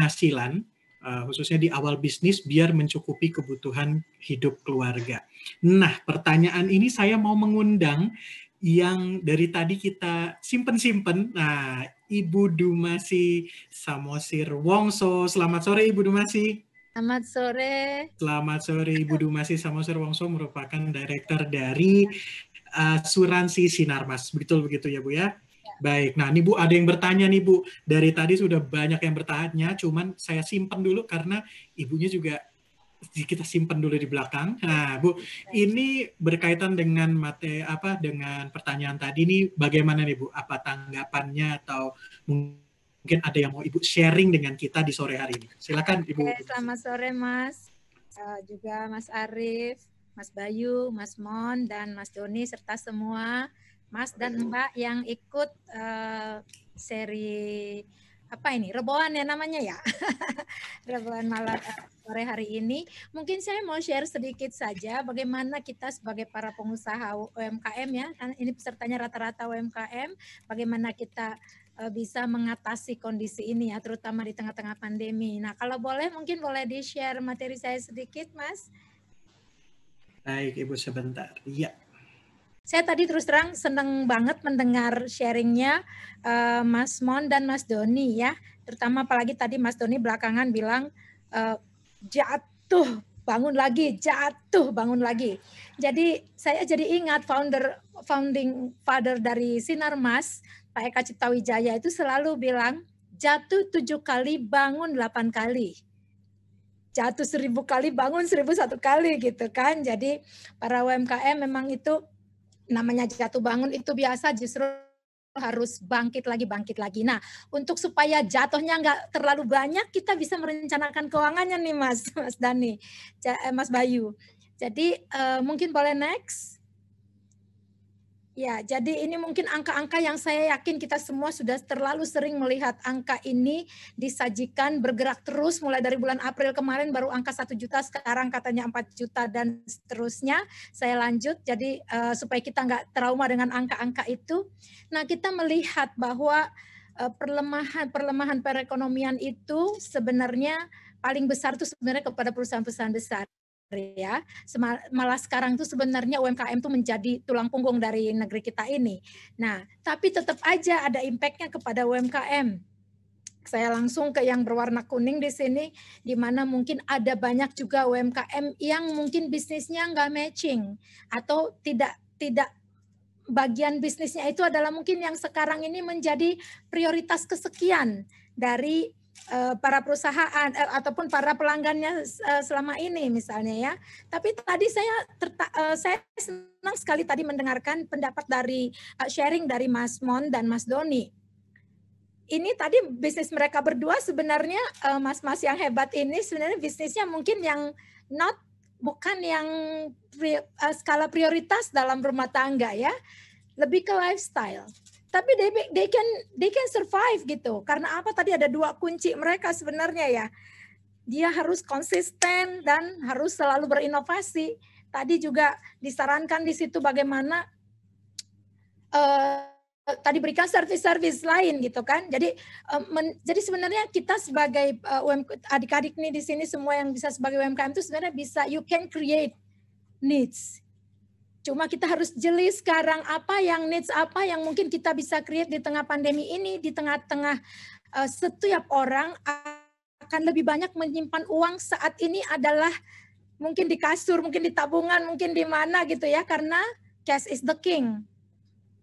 penghasilan, khususnya di awal bisnis, biar mencukupi kebutuhan hidup keluarga. Nah, pertanyaan ini saya mau mengundang yang dari tadi kita simpen-simpen. Nah, Ibu Dumasi Samosir Wongso. Selamat sore Ibu Dumasi. Selamat sore. Selamat sore Ibu Dumasi Samosir Wongso, merupakan direktur dari asuransi Sinarmas. Betul begitu ya Bu ya? Baik, nah ini Bu ada yang bertanya nih Bu. Dari tadi sudah banyak yang bertanya, cuman saya simpan dulu karena Ibunya juga kita simpan dulu di belakang. Nah Bu, ini berkaitan dengan dengan pertanyaan tadi nih, bagaimana nih Bu? Apa tanggapannya atau mungkin ada yang mau Ibu sharing dengan kita di sore hari ini? Silakan Ibu. Selamat sore Mas, juga Mas Arif, Mas Bayu, Mas Mon, dan Mas Doni serta semua Mas dan Mbak yang ikut seri apa ini, reboan ya namanya ya, reboan malam sore hari ini. Mungkin saya mau share sedikit saja bagaimana kita sebagai para pengusaha UMKM ya, kan ini pesertanya rata-rata UMKM, bagaimana kita bisa mengatasi kondisi ini ya, terutama di tengah-tengah pandemi. Nah, kalau boleh mungkin boleh di-share materi saya sedikit, Mas. Baik, Ibu sebentar. Iya. Saya tadi terus terang senang banget mendengar sharingnya Mas Mon dan Mas Doni ya, terutama apalagi tadi Mas Doni belakangan bilang jatuh bangun lagi, jatuh bangun lagi. Jadi saya jadi ingat founding father dari Sinarmas, Pak Eka Cipta Wijaya itu selalu bilang jatuh 7 kali, bangun 8 kali. Jatuh 1000 kali, bangun 1001 kali gitu kan. Jadi para UMKM memang itu namanya jatuh bangun itu biasa, justru harus bangkit lagi. Nah, untuk supaya jatuhnya nggak terlalu banyak, kita bisa merencanakan keuangannya nih Mas Dani, Mas Bayu. Jadi mungkin boleh next. Ya, jadi ini mungkin angka-angka yang saya yakin kita semua sudah terlalu sering melihat angka ini disajikan bergerak terus mulai dari bulan April kemarin baru angka 1 juta, sekarang katanya 4 juta dan seterusnya. Saya lanjut, jadi supaya kita nggak trauma dengan angka-angka itu. Nah, kita melihat bahwa perlemahan perekonomian itu sebenarnya paling besar itu sebenarnya kepada perusahaan-perusahaan besar. Ya, malah sekarang tuh sebenarnya UMKM tuh menjadi tulang punggung dari negeri kita ini. Nah, tapi tetap aja ada impact-nya kepada UMKM. Saya langsung ke yang berwarna kuning di sini, di mana mungkin ada banyak juga UMKM yang mungkin bisnisnya nggak matching atau tidak bagian bisnisnya itu adalah mungkin yang sekarang ini menjadi prioritas kesekian dari para perusahaan ataupun para pelanggannya selama ini misalnya ya. Tapi tadi saya senang sekali tadi mendengarkan pendapat dari sharing dari Mas Mon dan Mas Doni. Ini tadi bisnis mereka berdua sebenarnya mas-mas yang hebat ini sebenarnya bisnisnya mungkin yang bukan yang skala prioritas dalam rumah tangga ya, lebih ke lifestyle. Tapi they can survive gitu. Karena apa? Tadi ada 2 kunci mereka sebenarnya ya. Dia harus konsisten dan harus selalu berinovasi. Tadi juga disarankan di situ bagaimana tadi berikan service lain gitu kan. Jadi jadi sebenarnya kita sebagai adik-adik nih di sini semua yang bisa sebagai UMKM itu sebenarnya bisa, you can create needs. Cuma kita harus jeli sekarang apa yang needs, apa yang mungkin kita bisa create di tengah pandemi ini, di tengah-tengah setiap orang akan lebih banyak menyimpan uang saat ini adalah mungkin di kasur, mungkin di tabungan, mungkin di mana gitu ya, karena cash is the king.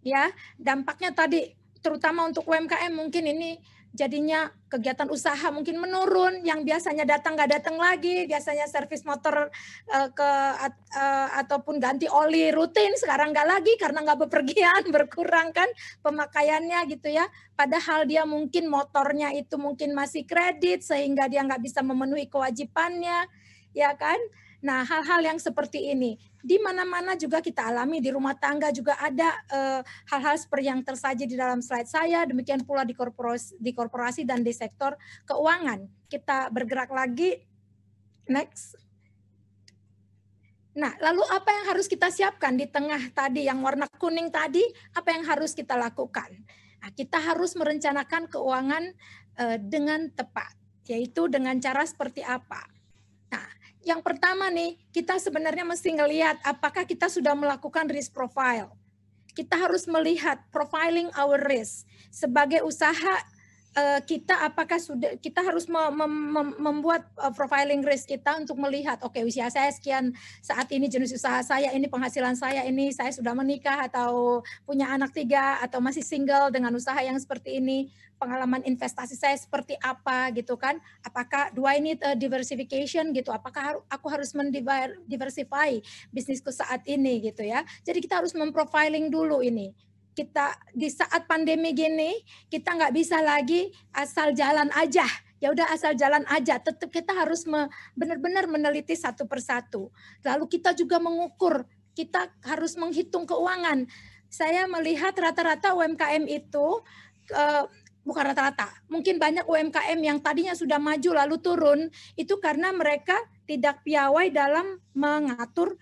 Ya, dampaknya tadi terutama untuk UMKM mungkin ini jadinya kegiatan usaha mungkin menurun, yang biasanya datang nggak datang lagi, biasanya servis motor ataupun ganti oli rutin, sekarang nggak lagi karena nggak bepergian, berkurang kan pemakaiannya gitu ya. Padahal dia mungkin motornya itu mungkin masih kredit sehingga dia nggak bisa memenuhi kewajibannya, ya kan? Nah, hal-hal yang seperti ini di mana-mana juga kita alami, di rumah tangga juga ada hal-hal seperti yang tersaji di dalam slide saya, demikian pula di korporasi dan di sektor keuangan. Kita bergerak lagi, next. Nah, lalu apa yang harus kita siapkan di tengah tadi yang warna kuning tadi, apa yang harus kita lakukan? Nah, kita harus merencanakan keuangan dengan tepat. Yaitu dengan cara seperti apa? Nah, yang pertama nih, kita sebenarnya mesti ngelihat apakah kita sudah melakukan risk profile. Kita harus melihat profiling our risk sebagai usaha. Kita apakah sudah, kita harus membuat profiling risk kita untuk melihat, oke, usia saya sekian, saat ini jenis usaha saya ini, penghasilan saya ini, saya sudah menikah atau punya anak 3 atau masih single dengan usaha yang seperti ini, pengalaman investasi saya seperti apa gitu kan, apakah do I need a diversification gitu, apakah aku harus mendiversify bisnisku saat ini gitu ya. Jadi kita harus memprofiling dulu ini. Kita di saat pandemi gini, kita nggak bisa lagi asal jalan aja. Ya udah asal jalan aja. Tetap kita harus benar-benar meneliti satu persatu. Lalu kita juga mengukur, kita harus menghitung keuangan. Saya melihat rata-rata UMKM itu, bukan rata-rata, mungkin banyak UMKM yang tadinya sudah maju lalu turun, itu karena mereka tidak piawai dalam mengatur,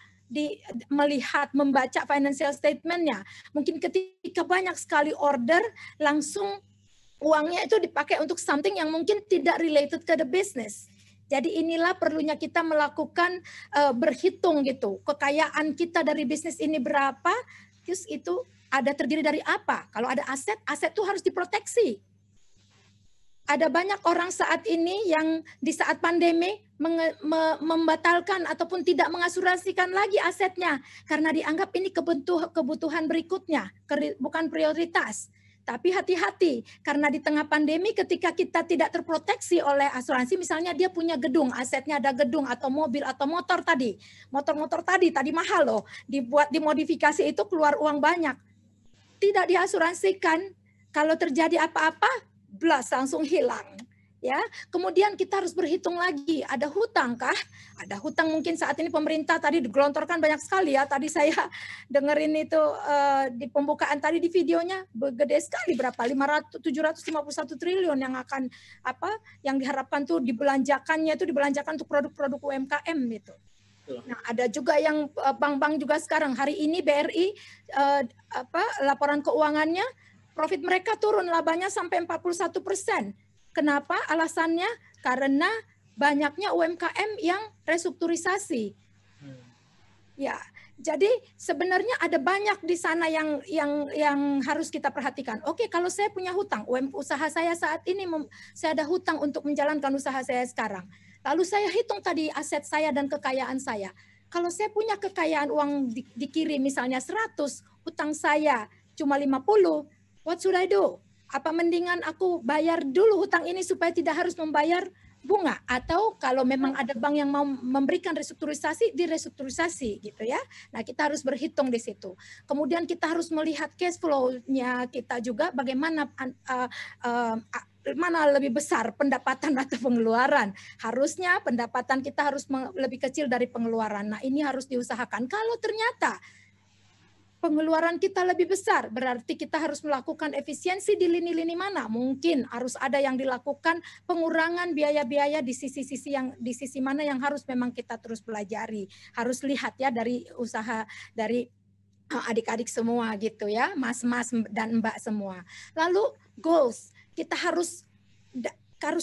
melihat, membaca financial statement-nya. Mungkin ketika banyak sekali order, langsung uangnya itu dipakai untuk something yang mungkin tidak related ke the business. Jadi inilah perlunya kita melakukan berhitung gitu. Kekayaan kita dari bisnis ini berapa, terus itu ada terdiri dari apa. Kalau ada aset, aset itu harus diproteksi. Ada banyak orang saat ini yang di saat pandemi membatalkan ataupun tidak mengasuransikan lagi asetnya karena dianggap ini kebutuhan berikutnya, bukan prioritas. Tapi hati-hati, karena di tengah pandemi ketika kita tidak terproteksi oleh asuransi, misalnya dia punya gedung, asetnya ada gedung atau mobil atau motor tadi. Motor-motor tadi mahal loh, dibuat dimodifikasi itu keluar uang banyak. Tidak diasuransikan, kalau terjadi apa-apa, blas langsung hilang. Ya, kemudian kita harus berhitung lagi, ada hutang kah? Ada hutang mungkin saat ini pemerintah tadi digelontorkan banyak sekali ya. Tadi saya dengerin itu di pembukaan tadi di videonya, gede sekali berapa? 751 triliun yang akan yang diharapkan tuh dibelanjakan untuk produk-produk UMKM gitu. Nah, ada juga yang bank-bank juga sekarang hari ini BRI laporan keuangannya profit mereka turun, labanya sampai 41%. Kenapa? Alasannya karena banyaknya UMKM yang restrukturisasi. Ya, jadi sebenarnya ada banyak di sana yang harus kita perhatikan. Oke, kalau saya punya hutang, usaha saya saat ini saya ada hutang untuk menjalankan usaha saya sekarang. Lalu saya hitung tadi aset saya dan kekayaan saya. Kalau saya punya kekayaan uang dikirim misalnya 100, hutang saya cuma 50, what should I do? Apa mendingan aku bayar dulu hutang ini supaya tidak harus membayar bunga, atau kalau memang ada bank yang mau memberikan restrukturisasi, direstrukturisasi gitu ya. Nah, kita harus berhitung di situ. Kemudian kita harus melihat cash flow-nya kita juga, bagaimana mana lebih besar pendapatan atau pengeluaran. Harusnya pendapatan kita harus lebih kecil dari pengeluaran. Nah, ini harus diusahakan. Kalau ternyata pengeluaran kita lebih besar, berarti kita harus melakukan efisiensi di lini-lini mana. Mungkin harus ada yang dilakukan pengurangan biaya-biaya di sisi mana yang harus memang kita terus pelajari. Harus lihat ya dari usaha dari adik-adik semua gitu ya, mas-mas dan mbak semua. Lalu goals, kita harus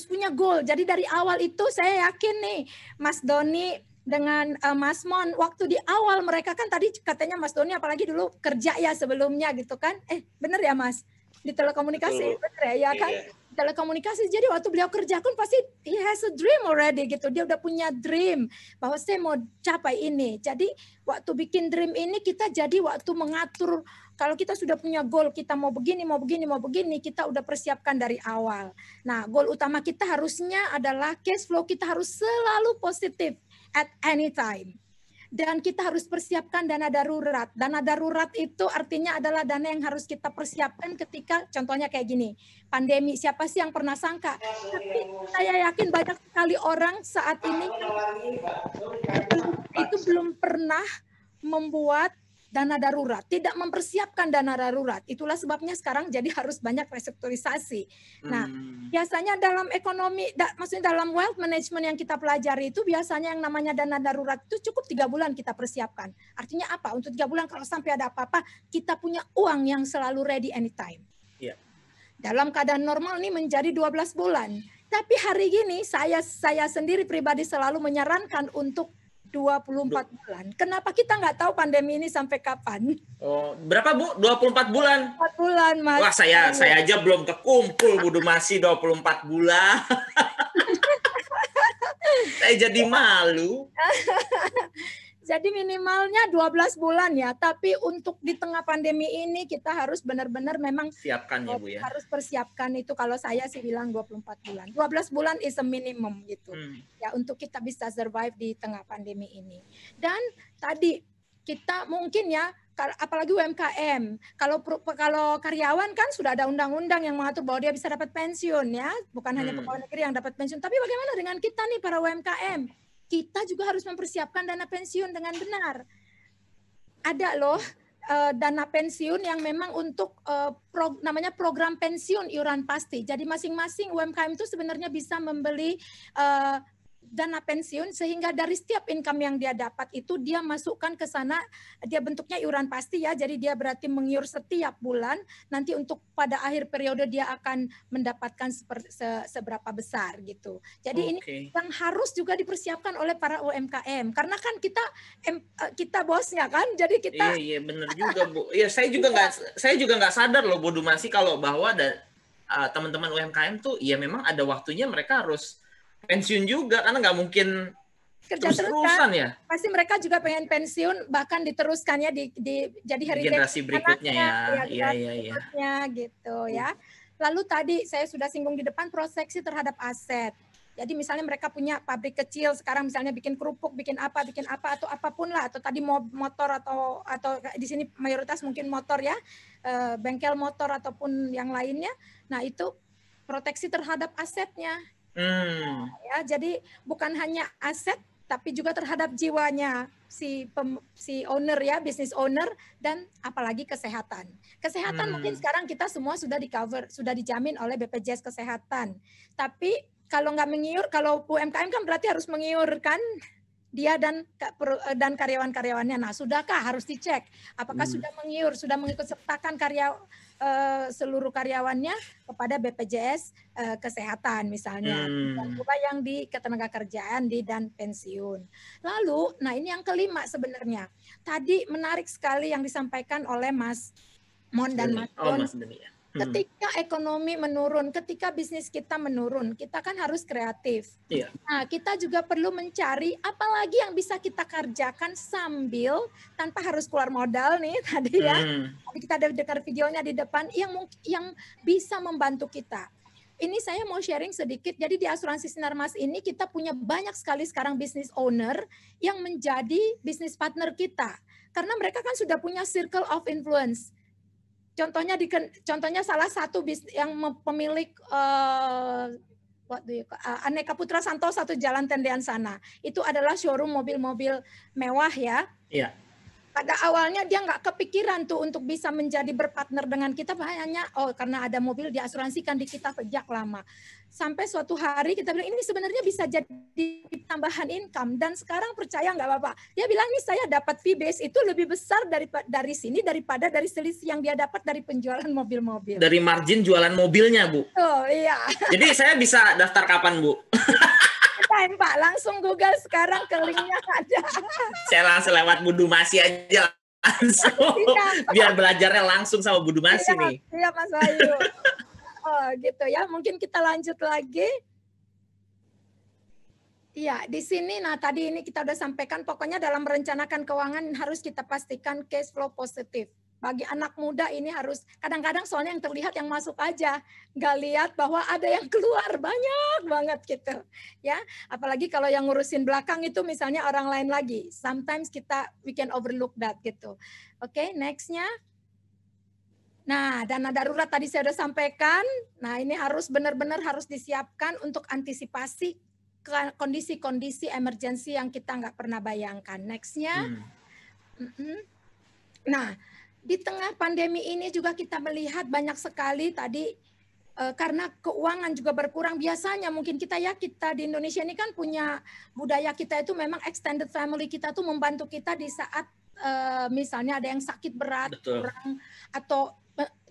punya goal. Jadi dari awal itu saya yakin nih Mas Doni dengan Mas Mon, waktu di awal mereka kan tadi katanya Mas Doni apalagi dulu kerja ya sebelumnya gitu kan. Bener ya Mas? Di telekomunikasi, bener ya kan? Iya. Telekomunikasi, jadi waktu beliau kerja kan pasti he has a dream already gitu. Dia udah punya dream bahwa saya mau capai ini. Jadi waktu bikin dream ini kita jadi waktu mengatur, kalau kita sudah punya goal, kita mau begini, kita udah persiapkan dari awal. Nah, goal utama kita harusnya adalah cash flow kita harus selalu positif at any time. Dan kita harus persiapkan dana darurat. Dana darurat itu artinya adalah dana yang harus kita persiapkan ketika, contohnya kayak gini, pandemi. Siapa sih yang pernah sangka? Tapi saya yakin banyak sekali orang saat ini itu belum pernah membuat dana darurat, tidak mempersiapkan dana darurat. Itulah sebabnya sekarang jadi harus banyak restrukturisasi. Nah, biasanya dalam ekonomi, maksudnya dalam wealth management yang kita pelajari itu biasanya yang namanya dana darurat itu cukup 3 bulan kita persiapkan. Artinya apa? Untuk 3 bulan kalau sampai ada apa-apa, kita punya uang yang selalu ready anytime. Yeah. Dalam keadaan normal ini menjadi 12 bulan. Tapi hari gini saya sendiri pribadi selalu menyarankan untuk 24 bulan. Kenapa kita nggak tahu pandemi ini sampai kapan? Oh, berapa Bu? 24 bulan? 4 bulan, Mas. Wah, saya aja belum kekumpul Bu Dumasi 24 bulan. Saya jadi malu. Jadi minimalnya 12 bulan ya, tapi untuk di tengah pandemi ini kita harus benar-benar memang siapkan ya Bu ya. Harus persiapkan itu, kalau saya sih bilang 24 bulan. 12 bulan is a minimum gitu. Ya, untuk kita bisa survive di tengah pandemi ini. Dan tadi kita mungkin ya, apalagi UMKM, kalau karyawan kan sudah ada undang-undang yang mengatur bahwa dia bisa dapat pensiun ya, bukan hanya pegawai negeri yang dapat pensiun, tapi bagaimana dengan kita nih para UMKM? Kita juga harus mempersiapkan dana pensiun dengan benar. Ada loh dana pensiun yang memang untuk namanya program pensiun iuran pasti. Jadi masing-masing UMKM itu sebenarnya bisa membeli dana pensiun, sehingga dari setiap income yang dia dapat itu dia masukkan ke sana, dia bentuknya iuran pasti ya, jadi dia berarti mengiur setiap bulan, nanti untuk pada akhir periode dia akan mendapatkan seberapa besar gitu. Jadi ini yang harus juga dipersiapkan oleh para UMKM, karena kan kita bosnya kan, jadi kita iya benar juga Bu. Ya saya juga nggak sadar loh Bu Dumasi kalau bahwa teman-teman UMKM tuh ya memang ada waktunya mereka harus pensiun juga, karena nggak mungkin kerja terus-terusan ya. Pasti mereka juga pengen pensiun, bahkan diteruskan ya jadi heritage generasi berikutnya ya. Iya gitu ya. Lalu tadi saya sudah singgung di depan, proteksi terhadap aset. Jadi misalnya mereka punya pabrik kecil, sekarang misalnya bikin kerupuk, bikin apa atau apapun lah, atau tadi motor atau di sini mayoritas mungkin motor ya, bengkel motor ataupun yang lainnya. Nah, itu proteksi terhadap asetnya. Ya, jadi bukan hanya aset tapi juga terhadap jiwanya si owner ya, business owner, dan apalagi kesehatan. Kesehatan mungkin sekarang kita semua sudah di-cover, sudah dijamin oleh BPJS Kesehatan. Tapi kalau nggak mengiur, kalau UMKM kan berarti harus mengiur kan dia dan karyawan-karyawannya. Nah, sudahkah, harus dicek apakah sudah mengiur, sudah mengikut sertakan seluruh karyawannya kepada BPJS Kesehatan misalnya, dan juga yang di ketenagakerjaan dan pensiun. Lalu, nah ini yang kelima sebenarnya. Tadi menarik sekali yang disampaikan oleh Mas Mon dan Mas Don. Ketika ekonomi menurun, ketika bisnis kita menurun, kita kan harus kreatif. Iya. Nah, kita juga perlu mencari apalagi yang bisa kita kerjakan sambil tanpa harus keluar modal nih tadi ya. Tadi kita ada dengar videonya di depan yang bisa membantu kita. Ini saya mau sharing sedikit. Jadi di asuransi Sinarmas ini kita punya banyak sekali sekarang business owner yang menjadi business partner kita. Karena mereka kan sudah punya circle of influence. Contohnya salah satu yang pemilik Aneka Putra Santosa satu Jalan Tendean sana. Itu adalah showroom mobil-mobil mewah ya. Iya. Pada awalnya dia nggak kepikiran tuh untuk bisa menjadi berpartner dengan kita, hanya karena ada mobil diasuransikan di kita sejak lama. Sampai suatu hari kita bilang ini sebenarnya bisa jadi tambahan income, dan sekarang percaya nggak Bapak? Dia bilang ini saya dapat fee base itu lebih besar dari sini daripada dari selisih yang dia dapat dari penjualan mobil-mobil. Dari margin jualan mobilnya, Bu. Oh iya. Jadi saya bisa daftar kapan, Bu? Pak, langsung Google sekarang, ke linknya ada. Saya langsung lewat Bu Dumasi aja langsung. Biar belajarnya langsung sama Bu Dumasi nih. Iya Mas Wahyu. Oh gitu ya, mungkin kita lanjut lagi. Iya, di sini nah tadi ini kita udah sampaikan, pokoknya dalam merencanakan keuangan harus kita pastikan cash flow positif. Bagi anak muda ini harus, kadang-kadang soalnya yang terlihat yang masuk aja, nggak lihat bahwa ada yang keluar banyak banget gitu ya. Apalagi kalau yang ngurusin belakang itu misalnya orang lain lagi, sometimes we can overlook that gitu. Oke, nextnya. Nah, dana darurat tadi saya sudah sampaikan. Nah, ini harus benar-benar harus disiapkan untuk antisipasi kondisi-kondisi emergensi yang kita nggak pernah bayangkan. Nextnya. Nah, di tengah pandemi ini juga kita melihat banyak sekali tadi karena keuangan juga berkurang. Biasanya mungkin kita di Indonesia ini kan punya budaya kita itu memang extended family kita tuh membantu kita di saat misalnya ada yang sakit berat, kurang, atau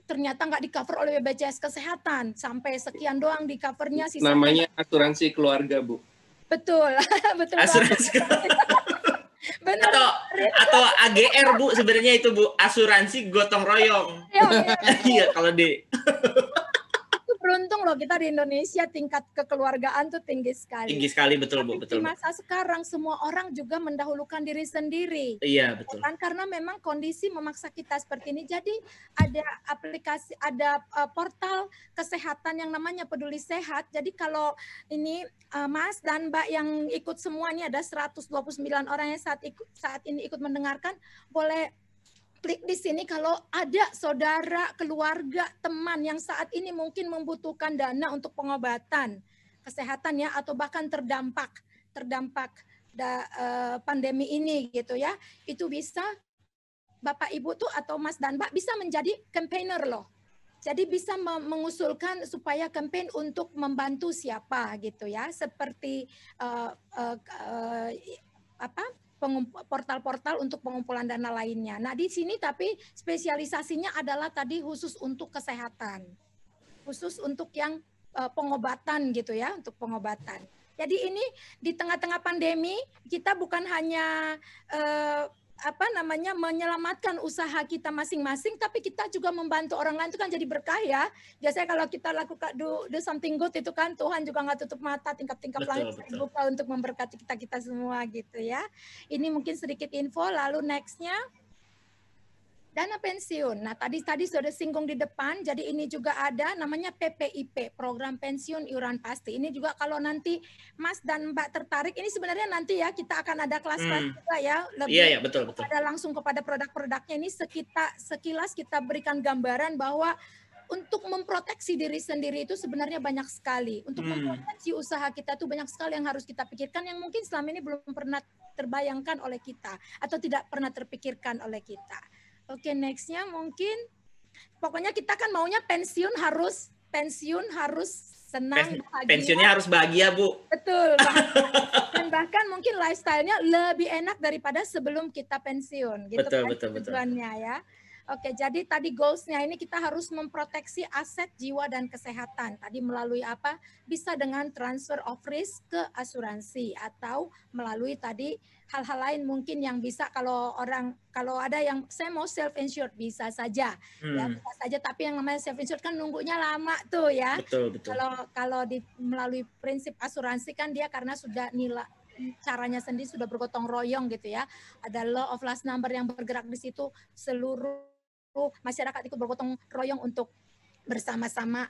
ternyata nggak di cover oleh BPJS Kesehatan, sampai sekian doang di covernya, sisanya. Namanya asuransi keluarga, Bu. Betul, betul Asuransi. Benar. Atau AGR, Bu, sebenarnya itu, Bu, asuransi gotong royong. Iya, kalau di beruntung loh kita di Indonesia, tingkat kekeluargaan tuh tinggi sekali. tinggi sekali, betul, Bu, betul. Di masa sekarang semua orang juga mendahulukan diri sendiri. Iya, betul. Kan karena memang kondisi memaksa kita seperti ini. Jadi ada aplikasi, ada portal kesehatan yang namanya Peduli Sehat. Jadi kalau ini Mas dan Mbak yang ikut semuanya, ada 129 orang yang saat ini ikut mendengarkan, boleh klik di sini kalau ada saudara, keluarga, teman yang saat ini mungkin membutuhkan dana untuk pengobatan kesehatan ya, atau bahkan terdampak pandemi ini gitu ya. Itu bisa Bapak Ibu tuh atau Mas dan Mbak bisa menjadi campaigner loh. Jadi bisa mengusulkan supaya campaign untuk membantu siapa gitu ya, seperti portal-portal untuk pengumpulan dana lainnya. Nah, di sini tapi spesialisasinya adalah tadi khusus untuk kesehatan. Khusus untuk yang pengobatan gitu ya, untuk pengobatan. Jadi ini di tengah-tengah pandemi kita bukan hanya menyelamatkan usaha kita masing-masing, tapi kita juga membantu orang lain, itu kan jadi berkah ya. Biasanya kalau kita lakukan do something good itu kan Tuhan juga nggak tutup mata, tingkap-tingkap langit buka untuk memberkati kita semua gitu ya. Ini mungkin sedikit info. Lalu nextnya dana pensiun. Nah tadi sudah singgung di depan, jadi ini juga ada namanya PPIP, Program Pensiun Iuran Pasti. Ini juga kalau nanti Mas dan Mbak tertarik, ini sebenarnya nanti ya kita akan ada kelas-kelas juga ya. Iya, betul. Langsung kepada produk-produknya ini sekilas kita berikan gambaran bahwa untuk memproteksi diri sendiri itu sebenarnya banyak sekali. Untuk memproteksi usaha kita itu banyak sekali yang harus kita pikirkan, yang mungkin selama ini belum pernah terbayangkan oleh kita atau tidak pernah terpikirkan oleh kita. Oke, nextnya mungkin, pokoknya kita kan maunya pensiun harus senang, bahagia. Pensiunnya harus bahagia, Bu. Betul. Dan bahkan mungkin lifestyle-nya lebih enak daripada sebelum kita pensiun. Gitu betul, kan betul. Tujuannya ya. Oke, jadi tadi goals-nya ini kita harus memproteksi aset jiwa dan kesehatan. Tadi melalui apa? Bisa dengan transfer of risk ke asuransi atau melalui tadi hal-hal lain mungkin yang bisa kalau ada yang saya mau self insured bisa saja. Ya, bisa saja, tapi yang namanya self insured kan nunggunya lama tuh ya. Betul. Kalau melalui prinsip asuransi kan dia karena sudah nilai caranya sendiri sudah bergotong royong gitu ya. Ada law of last number yang bergerak di situ, seluruh masyarakat ikut bergotong royong untuk bersama-sama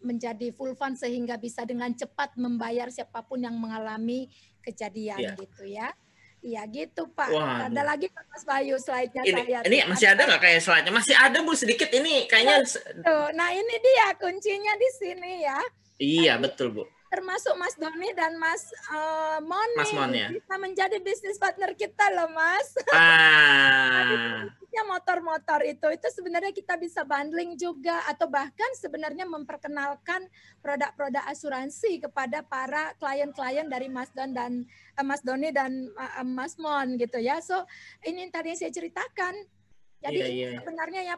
menjadi full fund sehingga bisa dengan cepat membayar siapapun yang mengalami kejadian gitu ya. Iya gitu Pak. Wah, ada lagi Mas Bayu slide-nya saya. Ini masih ada nggak kayak slide-nya? Masih ada Bu sedikit ini kayaknya. Nah ini dia kuncinya di sini ya. Iya betul Bu. Termasuk Mas Doni dan Mas Moni ya. bisa menjadi bisnis partner kita loh Mas. Motor-motor itu sebenarnya kita bisa bundling juga atau bahkan sebenarnya memperkenalkan produk-produk asuransi kepada para klien-klien dari Mas Don dan Mas Doni dan Mas Mon gitu ya. So ini yang tadi saya ceritakan. Jadi sebenarnya ya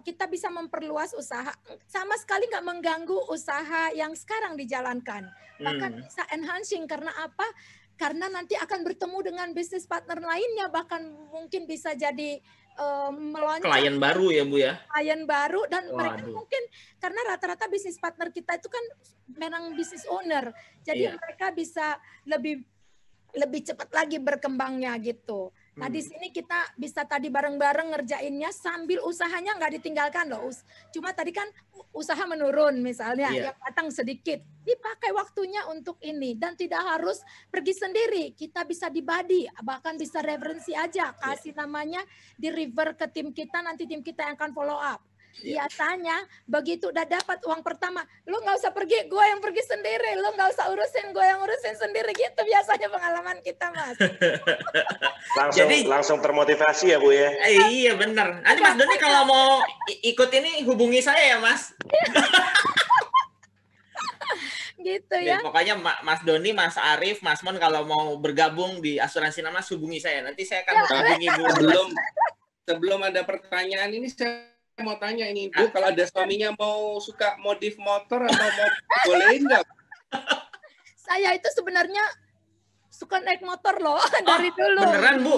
kita bisa memperluas usaha, sama sekali nggak mengganggu usaha yang sekarang dijalankan. Bahkan bisa enhancing karena apa? Karena nanti akan bertemu dengan bisnis partner lainnya, bahkan mungkin bisa jadi melonjak. Klien baru ya Bu ya? Klien baru dan mereka mungkin karena rata-rata bisnis partner kita itu kan memang bisnis owner, jadi mereka bisa lebih cepat lagi berkembangnya gitu. Nah di sini kita bisa tadi bareng-bareng ngerjainnya sambil usahanya nggak ditinggalkan loh. Cuma tadi kan usaha menurun misalnya, yang datang sedikit, dipakai waktunya untuk ini dan tidak harus pergi sendiri. Kita bisa dibagi, bahkan bisa referensi aja, kasih namanya di refer ke tim kita, nanti tim kita yang akan follow up. Biasanya begitu udah dapat uang pertama, lu nggak usah pergi, gue yang pergi sendiri, lu nggak usah urusin, gue yang urusin sendiri, gitu biasanya pengalaman kita Mas. Langsung termotivasi ya Bu ya. Iya benar. Nanti Mas Doni kalau mau ikut ini hubungi saya ya Mas. Gitu ya. Pokoknya Mas Doni, Mas Arif, Mas Mon kalau mau bergabung di asuransi nama hubungi saya. Nanti saya akan hubungi Bu. Sebelum ada pertanyaan ini saya mau tanya ini, Bu, kalau ada suaminya mau suka modif motor atau mau boleh nggak? Saya itu sebenarnya suka naik motor loh dari dulu. Beneran, Bu?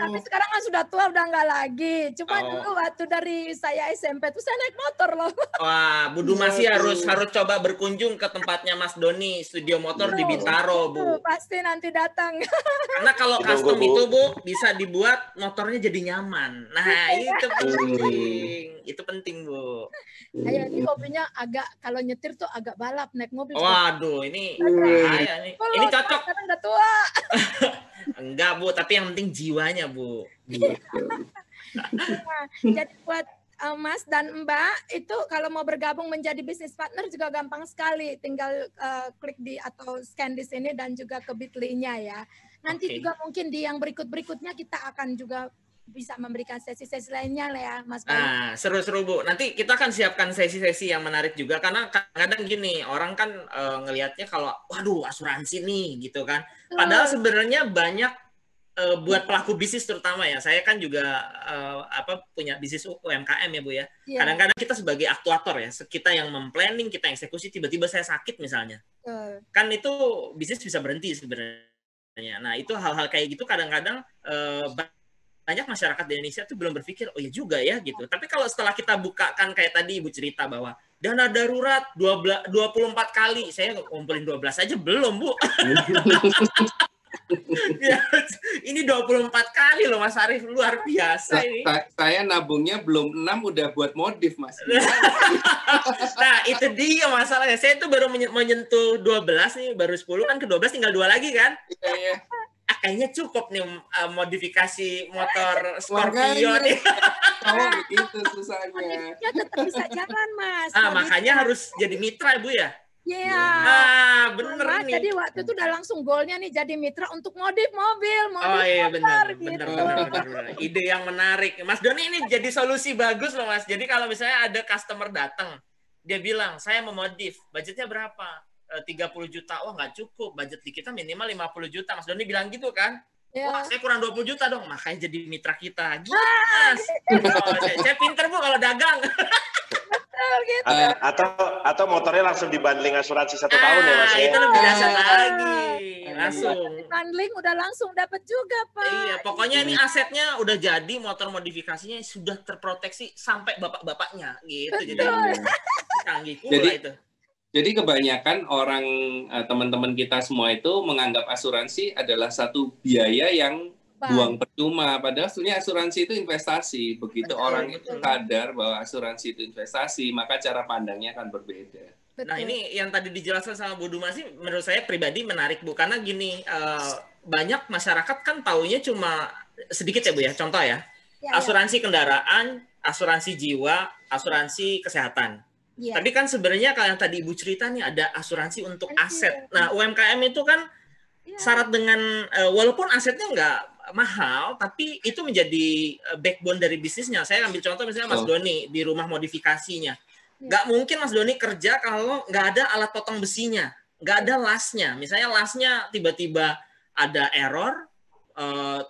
Tapi sekarang kan sudah tua, udah nggak lagi. Cuma Oh. dulu waktu dari saya SMP tuh saya naik motor loh. Wah, Bu Dumasi harus coba berkunjung ke tempatnya Mas Doni, studio motor di Bintaro, Bu. Pasti nanti datang. Karena kalau Ditunggu, custom Bu. itu, Bu, bisa dibuat motornya jadi nyaman. Nah, itu penting. Itu penting, Bu. Saya ini hobinya agak, kalau nyetir tuh agak balap, naik mobil. Waduh, ini bahaya nih. Ini cocok. Sekarang udah tua. Enggak, Bu, tapi yang penting jiwanya, Bu. Nah, jadi buat Mas dan Mbak itu kalau mau bergabung menjadi bisnis partner juga gampang sekali, tinggal klik di atau scan di sini dan juga ke Bitly-nya ya. Nanti Oke. juga mungkin di yang berikut-berikutnya kita akan juga bisa memberikan sesi-sesi lainnya lah ya, Mas Bayu. Nah, seru-seru, Bu. Nanti kita akan siapkan sesi-sesi yang menarik juga, karena kadang gini, orang kan ngelihatnya kalau, waduh, asuransi nih, gitu kan. Padahal sebenarnya banyak buat pelaku bisnis terutama ya. Saya kan juga punya bisnis UMKM ya, Bu ya. Iya. Kadang-kadang kita sebagai aktuator ya, kita yang memplanning, kita yang eksekusi, tiba-tiba saya sakit misalnya. Betul. Kan itu bisnis bisa berhenti sebenarnya. Nah, itu hal-hal kayak gitu kadang-kadang banyak masyarakat di Indonesia tuh belum berpikir, oh ya juga ya gitu. Tapi kalau setelah kita bukakan kayak tadi Ibu cerita bahwa dana darurat 24 kali, saya ngumpulin 12 aja belum, Bu. Ya, ini 24 kali loh Mas Arief, luar biasa ini. Saya nabungnya belum 6 udah buat modif, Mas. Nah, itu dia masalahnya. Saya tuh baru menyentuh 12 nih, baru 10 kan, ke 12 tinggal 2 lagi kan. Iya. Kayaknya cukup nih modifikasi motor Scorpio nih. Oh, begitu susahnya. Modifnya tetap bisa jalan, Mas. Makanya harus jadi mitra, Bu ya. Iya. Bener Mas, nih. jadi waktu itu udah langsung goalnya nih jadi mitra untuk modif mobil, modif Oh iya, motor, bener. gitu. Ide yang menarik. Mas Doni ini jadi solusi bagus loh, Mas. Jadi kalau misalnya ada customer datang, dia bilang, saya mau modif, budgetnya berapa? 30 juta. Wah, nggak cukup. Budget di kita minimal 50 juta. Mas Doni bilang gitu kan? Ya. Wah, saya kurang 20 juta dong. Makanya jadi mitra kita. Gitu, Mas. Saya pinter, Bu, kalau dagang. Betul, gitu. Atau motornya langsung dibanding asuransi 1 tahun ya, Mas ya? Itu lebih dahsyat lagi. Langsung. Bundling udah langsung dapat juga, Pak. Iya, pokoknya ini asetnya udah jadi, motor modifikasinya sudah terproteksi sampai bapak-bapaknya gitu. Jadi canggih pula itu. Jadi kebanyakan orang, teman-teman kita semua itu menganggap asuransi adalah satu biaya yang buang percuma. Padahal sebenarnya asuransi itu investasi. Begitu orang itu sadar bahwa asuransi itu investasi, maka cara pandangnya akan berbeda. Betul. Nah, ini yang tadi dijelaskan sama Bu Dumasi, menurut saya pribadi menarik, Bu. Karena gini, banyak masyarakat kan taunya cuma sedikit ya, Bu ya. Contoh ya, asuransi kendaraan, asuransi jiwa, asuransi kesehatan. Ya. Tapi kan sebenarnya kalau yang tadi Ibu cerita nih ada asuransi untuk aset. Nah, UMKM itu kan syarat dengan walaupun asetnya nggak mahal, tapi itu menjadi backbone dari bisnisnya. Saya ambil contoh misalnya Mas Doni di rumah modifikasinya. Nggak mungkin Mas Doni kerja kalau nggak ada alat potong besinya, nggak ada lasnya. Misalnya lasnya tiba-tiba ada error,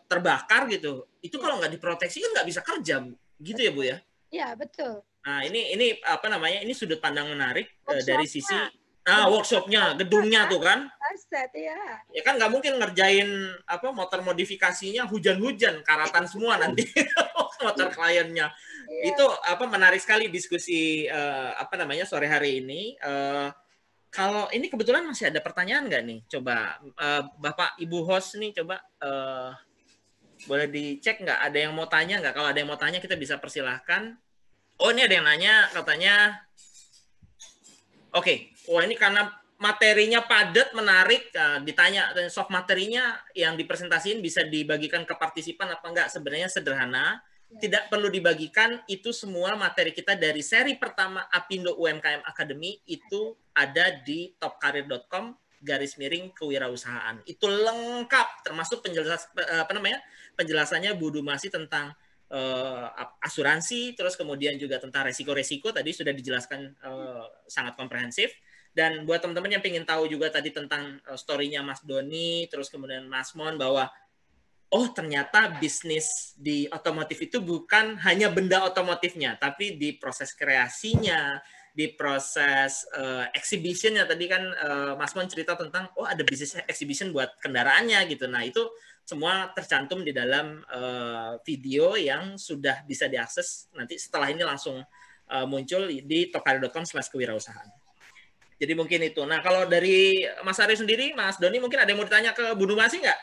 terbakar gitu. Itu kalau nggak diproteksi kan nggak bisa kerja, Bu. Gitu ya, Bu ya? Iya, betul. Nah, ini apa namanya? Ini sudut pandang menarik dari sisi workshopnya, gedungnya tuh kan. Aset, ya. Ya kan nggak mungkin ngerjain motor modifikasinya hujan-hujan, karatan semua nanti motor kliennya. Itu menarik sekali diskusi sore hari ini. Kalau ini kebetulan masih ada pertanyaan nggak nih? Coba Bapak Ibu host nih coba boleh dicek nggak? Ada yang mau tanya nggak? Kalau ada yang mau tanya kita bisa persilahkan. Oh, ini ada yang nanya katanya. Oke. Wah, ini karena materinya padat, menarik, ditanya soft materinya yang dipresentasiin bisa dibagikan ke partisipan apa enggak? Sebenarnya sederhana, tidak perlu dibagikan. Itu semua materi kita dari seri pertama Apindo UMKM Academy itu ada di topkarir.com/kewirausahaan. Itu lengkap, termasuk penjelasannya Bu Dumasi tentang asuransi, terus kemudian juga tentang resiko-resiko tadi sudah dijelaskan sangat komprehensif. Dan buat teman-teman yang ingin tahu juga tadi tentang story-nya Mas Doni, terus kemudian Mas Mon, bahwa oh ternyata bisnis di otomotif itu bukan hanya benda otomotifnya, tapi di proses kreasinya, di proses exhibitionnya. Tadi kan Mas Mon cerita tentang, oh ada bisnis exhibition buat kendaraannya gitu. Nah itu semua tercantum di dalam video yang sudah bisa diakses nanti setelah ini langsung muncul di tokario.com/kewirausahaan. Jadi mungkin itu. Nah kalau dari Mas Arif sendiri, Mas Doni mungkin ada yang mau ditanya ke Bu Dumasi nggak?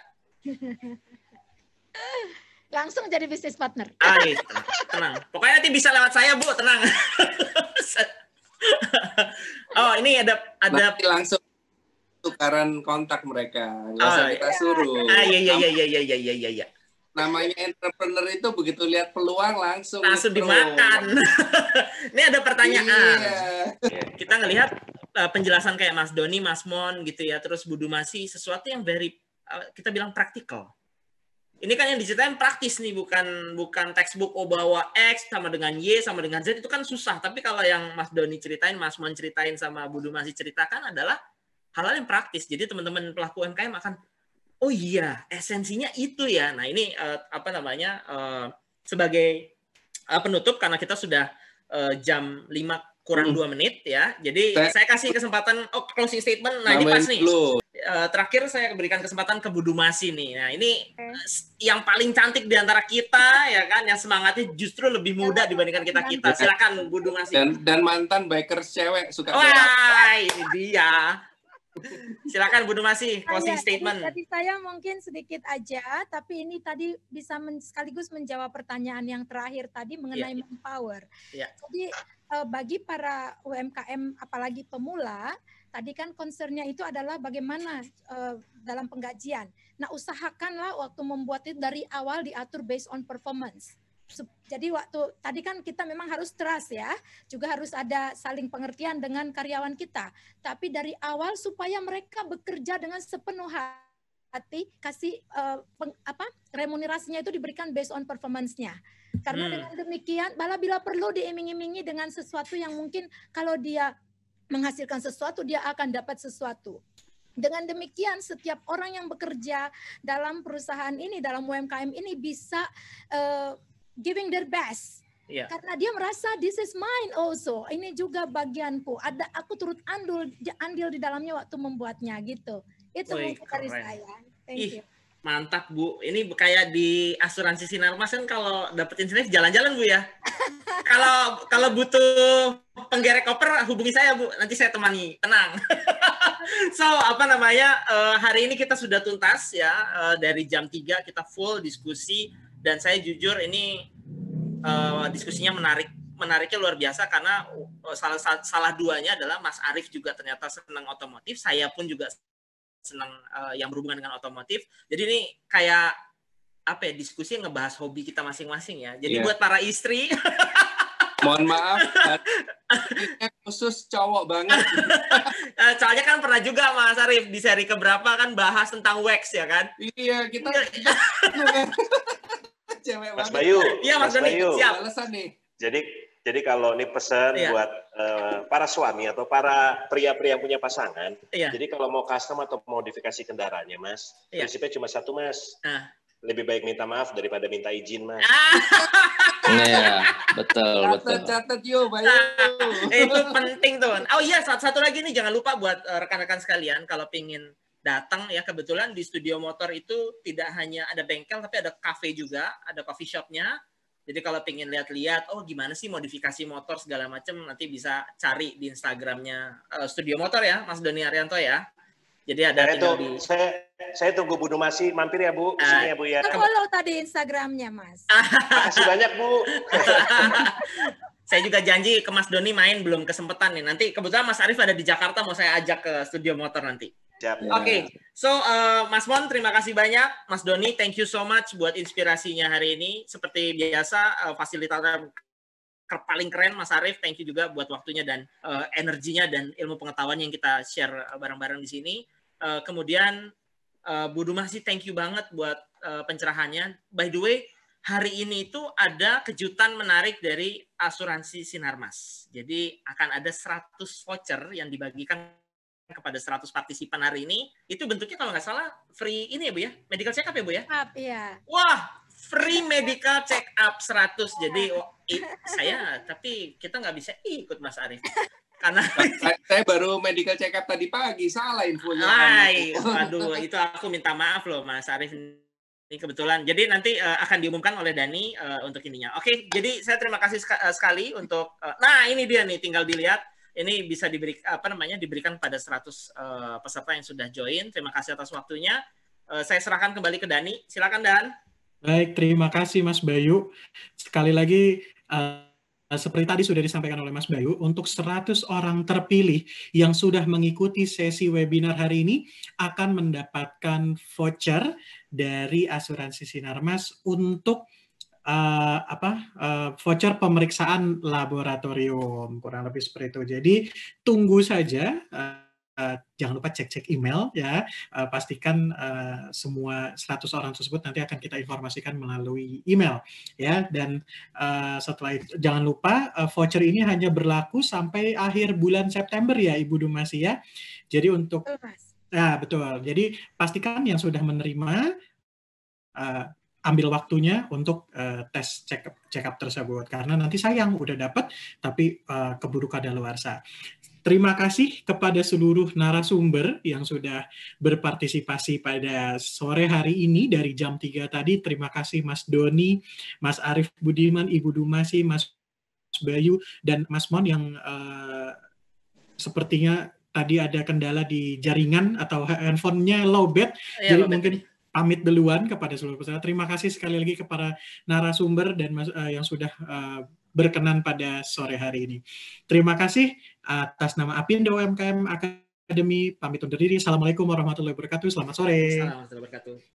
Langsung jadi bisnis partner. Ay, tenang. Pokoknya nanti bisa lewat saya, Bu, tenang. Oh, ini ada nanti langsung tukaran kontak mereka. Nggak usah kita suruh. Iya. Namanya entrepreneur itu begitu lihat peluang langsung dimakan. Ini ada pertanyaan. Iya. Kita ngelihat penjelasan kayak Mas Doni, Mas Mon gitu ya, terus Bu Dumasi, sesuatu yang very kita bilang praktikal. Ini kan yang diceritain praktis nih, bukan textbook bahwa X sama dengan Y sama dengan Z itu kan susah. Tapi kalau yang Mas Doni ceritain, Mas Mon ceritain sama Bu Dumasi ceritakan adalah hal-hal yang praktis. Jadi teman-teman pelaku UMKM akan, oh iya, esensinya itu ya. Nah ini sebagai penutup karena kita sudah jam 5 kurang 2 menit ya. Jadi saya kasih kesempatan closing statement. Nah ini pas nih. Terakhir saya berikan kesempatan ke Bu Dumasi nih. Nah ini yang paling cantik di antara kita ya kan, yang semangatnya justru lebih muda dibandingkan kita. Silakan Bu Dumasi. Dan mantan bikers cewek suka. Wah, ini dia. Silakan Bu Dumasi, closing statement. Jadi saya mungkin sedikit aja, tapi ini tadi bisa sekaligus menjawab pertanyaan yang terakhir tadi mengenai manpower. Jadi bagi para UMKM apalagi pemula, tadi kan concernnya itu adalah bagaimana dalam penggajian. Nah, usahakanlah waktu membuat itu dari awal diatur based on performance. Jadi waktu tadi kan kita memang harus trust ya, juga harus ada saling pengertian dengan karyawan kita. Tapi dari awal supaya mereka bekerja dengan sepenuh hati, kasih remunerasinya itu diberikan based on performance-nya. Karena dengan demikian, bila perlu diiming-imingi dengan sesuatu yang mungkin kalau dia menghasilkan sesuatu, dia akan dapat sesuatu. Dengan demikian, setiap orang yang bekerja dalam perusahaan ini, dalam UMKM ini bisa giving their best. Karena dia merasa this is mine also. Ini juga bagianku. Aku turut andil di dalamnya waktu membuatnya gitu. Itu mungkin dari saya. Thank you. Mantap Bu, ini kayak di asuransi Sinarmas kan kalau dapet insentif jalan-jalan Bu ya. Kalau butuh penggerek koper hubungi saya Bu, nanti saya temani, tenang. So hari ini kita sudah tuntas ya, dari jam 3 kita full diskusi dan saya jujur ini diskusinya menariknya luar biasa karena salah duanya adalah Mas Arif juga ternyata senang otomotif, saya pun juga senang yang berhubungan dengan otomotif. Jadi ini kayak diskusi yang ngebahas hobi kita masing-masing ya. Jadi buat para istri, mohon maaf, khusus cowok banget. Soalnya kan pernah juga Mas Arif di seri keberapa kan bahas tentang wax ya kan? Iya, kita cewek Mas Bayu. Iya Mas Bayu. Siap. Alasan nih. Jadi kalau ini pesan buat para suami atau para pria-pria yang punya pasangan, jadi kalau mau custom atau modifikasi kendaraannya, Mas, prinsipnya cuma satu, Mas. Lebih baik minta maaf daripada minta izin, Mas. Iya, betul. Catat yuk, Bayu. Itu penting tuh. Oh iya, satu lagi nih, jangan lupa buat rekan-rekan sekalian, kalau pingin datang ya, kebetulan di Studio Motor itu tidak hanya ada bengkel, tapi ada cafe juga, ada coffee shop-nya. Jadi kalau pengen lihat-lihat, gimana sih modifikasi motor segala macam, nanti bisa cari di Instagramnya Studio Motor ya, Mas Doni Arianto ya. Jadi ada saya tunggu Bu Dumasi mampir ya Bu, sini ya Bu ya. Follow tadi Instagramnya Mas. Makasih banyak Bu. Saya juga janji ke Mas Doni main, belum kesempatan nih. Nanti kebetulan Mas Arif ada di Jakarta, mau saya ajak ke Studio Motor nanti. Oke, so Mas Mon terima kasih banyak, Mas Doni thank you so much buat inspirasinya hari ini. Seperti biasa fasilitator paling keren Mas Arif, thank you juga buat waktunya dan energinya dan ilmu pengetahuan yang kita share bareng-bareng di sini. Kemudian Bu Dumasi thank you banget buat pencerahannya. By the way, hari ini itu ada kejutan menarik dari asuransi Sinarmas. Jadi akan ada 100 voucher yang dibagikan kepada 100 partisipan hari ini, itu bentuknya kalau nggak salah free ini ya Bu ya, medical check up ya Bu ya? Iya. Wah, free medical check up 100. Jadi tapi kita nggak bisa ikut Mas Arief. Karena saya baru medical check up tadi pagi, salah infonya. Aduh, itu aku minta maaf loh Mas Arief. Ini kebetulan. Jadi nanti akan diumumkan oleh Dani untuk ininya. Oke, jadi saya terima kasih sekali untuk nah ini dia nih, tinggal dilihat. Ini bisa diberikan pada 100 peserta yang sudah join. Terima kasih atas waktunya. Saya serahkan kembali ke Dani. Silakan Dan. Baik, terima kasih Mas Bayu. Sekali lagi seperti tadi sudah disampaikan oleh Mas Bayu, untuk 100 orang terpilih yang sudah mengikuti sesi webinar hari ini akan mendapatkan voucher dari asuransi Sinarmas untuk voucher pemeriksaan laboratorium, kurang lebih seperti itu. Jadi tunggu saja. Jangan lupa cek-cek email ya, pastikan semua 100 orang tersebut nanti akan kita informasikan melalui email ya, dan setelah itu jangan lupa voucher ini hanya berlaku sampai akhir bulan September ya Ibu Dumasi ya. Jadi untuk betul. Jadi pastikan yang sudah menerima ambil waktunya untuk tes check up tersebut, karena nanti sayang udah dapat tapi keburu kadaluarsa. Terima kasih kepada seluruh narasumber yang sudah berpartisipasi pada sore hari ini dari jam 3 tadi. Terima kasih Mas Doni, Mas Arief Budiman, Ibu Dumasi, Mas Bayu, dan Mas Mon yang sepertinya tadi ada kendala di jaringan atau handphonenya lowbat. Jadi mungkin pamit duluan kepada seluruh peserta. Terima kasih sekali lagi kepada narasumber dan yang sudah berkenan pada sore hari ini. Terima kasih atas nama Apindo UMKM Academy, pamit undur diri. Assalamualaikum warahmatullahi wabarakatuh. Selamat sore. Assalamualaikum warahmatullahi wabarakatuh.